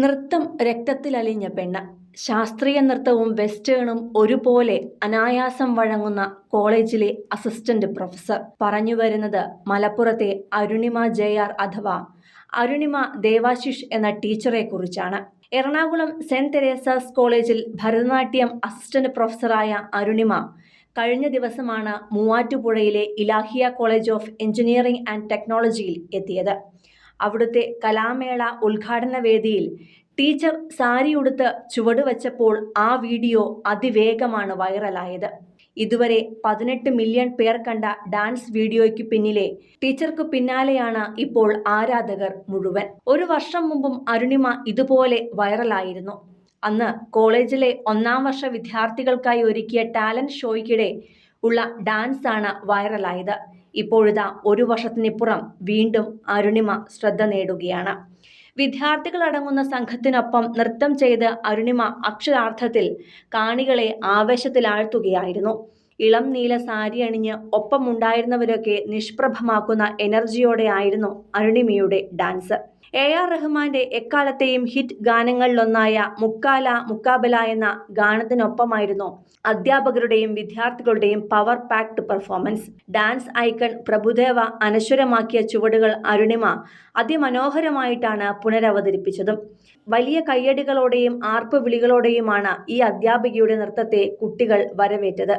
നൃത്തം രക്തത്തിലലിഞ്ഞ പെണ്ണ്. ശാസ്ത്രീയ നൃത്തവും വെസ്റ്റേണും ഒരുപോലെ അനായാസം വഴങ്ങുന്ന കോളേജിലെ അസിസ്റ്റന്റ് പ്രൊഫസർ. പറഞ്ഞുവരുന്നത് മലപ്പുറത്തെ അരുണിമ ജെ.ആർ. അഥവാ അരുണിമ ദേവാശിഷ് എന്ന ടീച്ചറെക്കുറിച്ചാണ്. എറണാകുളം സെന്റ് തെരേസാസ് കോളേജിൽ ഭരതനാട്യം അസിസ്റ്റന്റ് പ്രൊഫസറായ അരുണിമ കഴിഞ്ഞ ദിവസമാണ് മൂവാറ്റുപുഴയിലെ Ilahia college of engineering and ടെക്നോളജിയിൽ എത്തിയത്. അവിടുത്തെ കലാമേള ഉദ്ഘാടന വേദിയിൽ ടീച്ചർ സാരിയുടുത്ത് ചുവടുവച്ചപ്പോൾ ആ വീഡിയോ അതിവേഗമാണ് വൈറലായത്. ഇതുവരെ 18 മില്യൺ പേർ കണ്ട ഡാൻസ് വീഡിയോയ്ക്ക് പിന്നിലെ ടീച്ചർക്കു പിന്നാലെയാണ് ഇപ്പോൾ ആരാധകർ മുഴുവൻ. ഒരു വർഷം മുമ്പും അരുണിമ ഇതുപോലെ വൈറലായിരുന്നു. അന്ന് കോളേജിലെ 1-ാം വർഷ വിദ്യാർത്ഥികൾക്കായി ഒരുക്കിയ ടാലന്റ് ഷോയ്ക്കിടെ ഉള്ള ഡാൻസാണ് വൈറലായത്. ഇപ്പോഴിതാ ഒരു വർഷത്തിനിപ്പുറം വീണ്ടും അരുണിമ ശ്രദ്ധ നേടുകയാണ്. വിദ്യാർത്ഥികളടങ്ങുന്ന സംഘത്തിനൊപ്പം നൃത്തം ചെയ്ത് അരുണിമ അക്ഷരാർത്ഥത്തിൽ കാണികളെ ആവേശത്തിലാഴ്ത്തുകയായിരുന്നു. ഇളം നീല സാരി അണിഞ്ഞ് ഒപ്പമുണ്ടായിരുന്നവരൊക്കെ നിഷ്പ്രഭമാക്കുന്ന എനർജിയോടെ ആയിരുന്നു അരുണിമയുടെ ഡാൻസ്. എ.ആർ. റഹ്മാന്റെ എക്കാലത്തെയും ഹിറ്റ് ഗാനങ്ങളിലൊന്നായ മുക്കാല മുക്കാബല എന്ന ഗാനത്തിനൊപ്പമായിരുന്നു അധ്യാപകരുടെയും വിദ്യാർത്ഥികളുടെയും power packed performance. Dance icon Prabhudeva അനശ്വരമാക്കിയ ചുവടുകൾ അരുണിമ അതിമനോഹരമായിട്ടാണ് പുനരവതരിപ്പിച്ചതും. വലിയ കയ്യടികളോടെയും ആർപ്പുവിളികളോടെയുമാണ് ഈ അധ്യാപികയുടെ നൃത്തത്തെ കുട്ടികൾ വരവേറ്റത്.